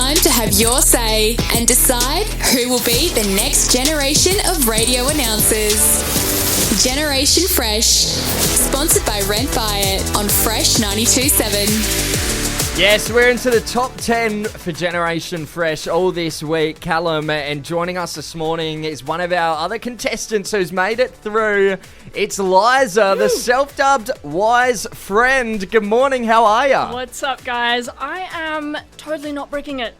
time to have your say and decide who will be the next generation of radio announcers. Generation Fresh, sponsored by Rent Buy It on Fresh 92.7. Yes, we're into the top 10 for Generation Fresh all this week. Callum, and joining us this morning is one of our other contestants who's made it through. It's Lysa, the self-dubbed wise friend. Good morning, how are ya? What's up, guys? I am totally not bricking it.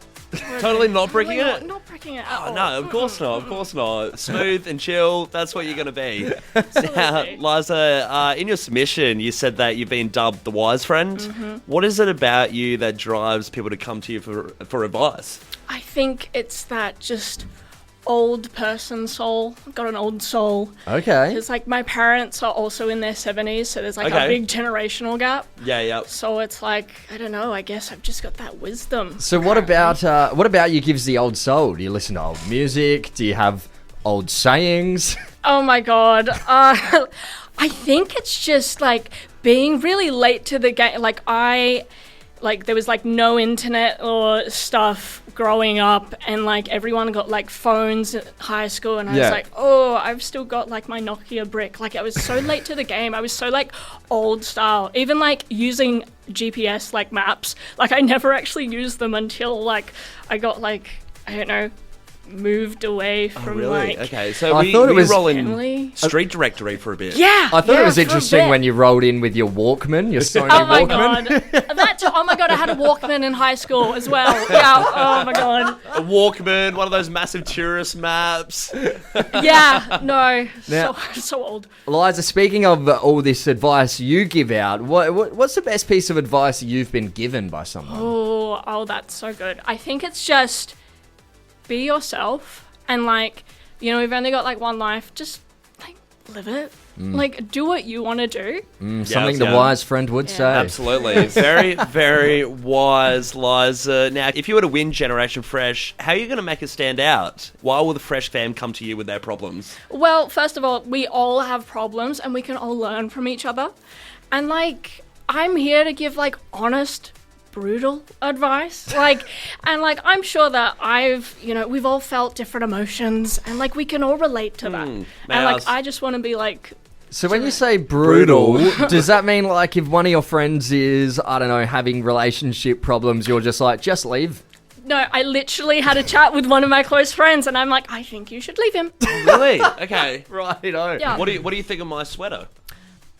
Totally not bricking it? Not bricking it at Oh, all. no, of course not. Of course not. Smooth and chill, that's what you're going to be. Absolutely. Now, Lysa, in your submission, you said that you've been dubbed the wise friend. Mm-hmm. What is it about you that drives people to come to you for advice? I think it's that just old person soul. I've got an old soul. Okay. It's like my parents are also in their 70s, so there's like Okay. a big generational gap. Yeah. So it's like, I don't know, I guess I've just got that wisdom. So what about you gives the old soul? Do you listen to old music? Do you have old sayings? Oh my god. I think it's just like being really late to the game. There was like no internet or stuff growing up, and like everyone got like phones at high school, and I was like, oh, I've still got like my Nokia brick. Like I was so late to the game. I was so like old style. Even like using GPS like maps. Like I never actually used them until like I got like, I don't know, moved away from like... Okay, so I we thought it was roll in family. street directory for a bit. Yeah. I thought it was for a interesting bit. when you rolled in with your Walkman, your Sony Oh my Walkman. god! Oh my god! I had a Walkman in high school as well. Yeah. Oh my god. A Walkman, one of those massive tourist maps. Yeah. No. Now- So old. Lysa, speaking of all this advice you give out, what's the best piece of advice you've been given by someone? Oh, that's so good. I think it's just be yourself, and like, you know, we've only got like one life. Just like live it. Like do what you want to do. Something the wise friend would say. Absolutely. Very, very wise, Lysa. Now, if you were to win Generation Fresh, how are you going to make it stand out? Why will the Fresh fam come to you with their problems? Well, first of all, we all have problems, and we can all learn from each other. And like, I'm here to give like honest, brutal advice. Like, and like, I'm sure that we've all felt different emotions, and like, we can all relate to that. And like, I just want to be like. So when you say brutal, does that mean like if one of your friends is, I don't know, having relationship problems, you're just like, just leave? No, I literally had a chat with one of my close friends, and I'm like, I think you should leave him. Really? Okay. Righto. Yeah. What do you think of my sweater?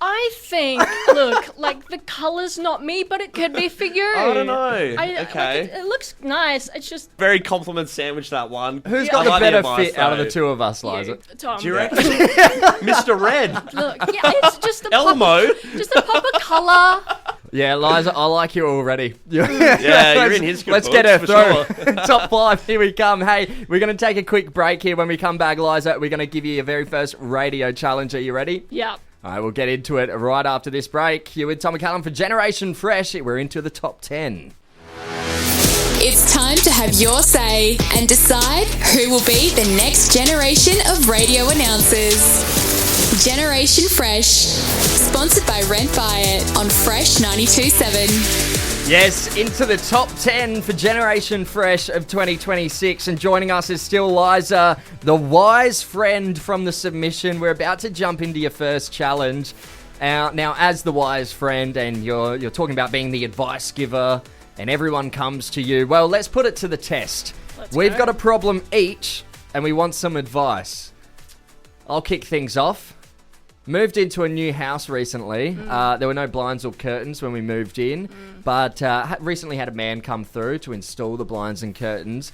I think, look, like the colour's not me, but it could be for you. I don't know. Okay. Okay. It looks nice. It's just Very compliment sandwich, that one. Who's got the like better advice, fit out of though. the two of us, Lysa? you, Tom. Do you reckon? Mr. Red. Look, yeah, it's just a Elmo. just a pop of colour. Yeah, Lysa, I like you already. Yeah, you're in his good Let's books, get her for through. Top 5, here we come. Hey, we're going to take a quick break here. When we come back, Lysa, we're going to give you your very first radio challenge. Are you ready? Yeah. All right, we'll get into it right after this break. You're with Tom Callum for Generation Fresh. We're into the top 10. It's time to have your say and decide who will be the next generation of radio announcers. Generation Fresh, sponsored by Rent Buy It on Fresh 92.7. Yes, into the top 10 for Generation Fresh of 2026. And joining us is still Lysa, the wise friend from the submission. We're about to jump into your first challenge. Now, as the wise friend, and you're talking about being the advice giver, and everyone comes to you, well, let's put it to the test. We've got a problem each, and we want some advice. I'll kick things off. Moved into a new house recently. There were no blinds or curtains when we moved in, but recently had a man come through to install the blinds and curtains.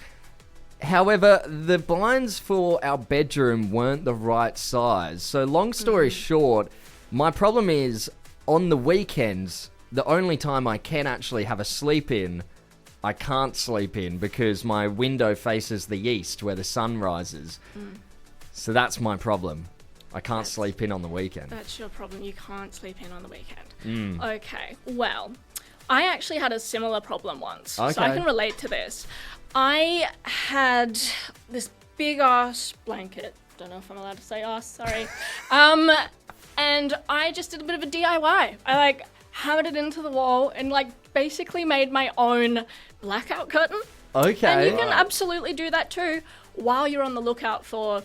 However, the blinds for our bedroom weren't the right size. So long story short, my problem is on the weekends, the only time I can actually have a sleep in, I can't sleep in because my window faces the east where the sun rises. So that's my problem. I can't sleep in on the weekend. That's your problem. You can't sleep in on the weekend. Okay. Well, I actually had a similar problem once. So I can relate to this. I had this big ass blanket. Don't know if I'm allowed to say ass, sorry. And I just did a bit of a DIY. I hammered it into the wall and basically made my own blackout curtain. Okay. And you can absolutely do that too while you're on the lookout for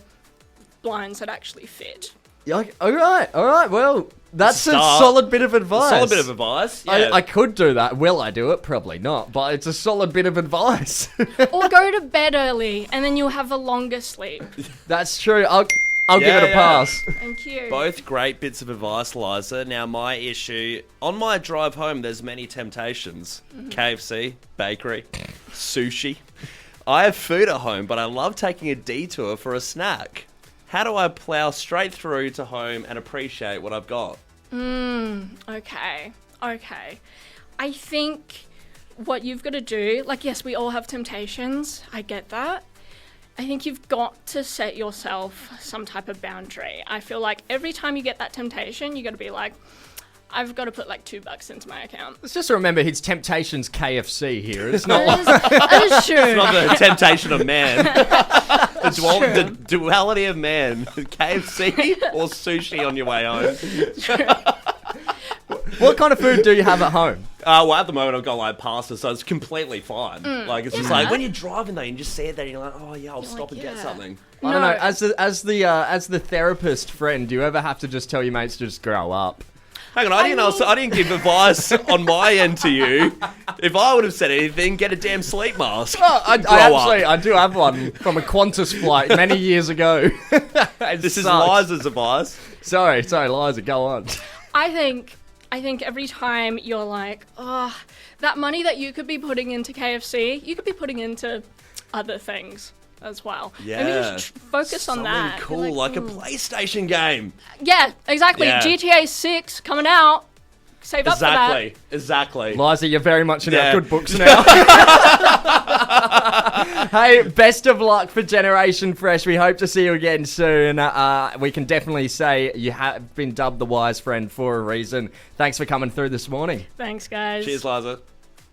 blinds that actually fit. All right. Well, that's a Start. solid bit of advice. Solid bit of advice. Yeah. I could do that. Will I do it? Probably not. But it's a solid bit of advice. Or go to bed early and then you'll have a longer sleep. That's true. I'll give it a Yeah. pass. Thank you. Both great bits of advice, Lysa. Now, my issue, on my drive home, there's many temptations. KFC, bakery, sushi. I have food at home, but I love taking a detour for a snack. How do I plow straight through to home and appreciate what I've got? Okay. I think what you've got to do, like, yes, we all have temptations. I get that. I think you've got to set yourself some type of boundary. I feel like every time you get that temptation, you got to be like, I've got to put like $2 into my account. Let's just remember his temptation's KFC here. It's not That is true. It's not the temptation of man. The duality of man. KFC or sushi on your way home. What kind of food do you have at home? Well, at the moment I've got like pasta, so it's completely fine. Like it's just like when you're driving though, you just see it there, and you're like, oh yeah, I'll stop and get something. I don't know. As the therapist friend, do you ever have to just tell your mates to just grow up? Hang on, I didn't give advice on my end to you. If I would have said anything, get a damn sleep mask. Oh, I do have one from a Qantas flight many years ago. This is Liza's advice. Sorry, Liza, go on. I think every time you're like, oh, that money that you could be putting into KFC, you could be putting into other things as well. Yeah. Maybe just focus on that. Something cool, You're like a PlayStation game. Yeah, exactly. Yeah. GTA 6 coming out. Save up for that. Exactly. Liza, you're very much in our good books now. Hey, best of luck for Generation Fresh. We hope to see you again soon. We can definitely say you have been dubbed the wise friend for a reason. Thanks for coming through this morning. Thanks, guys. Cheers, Liza.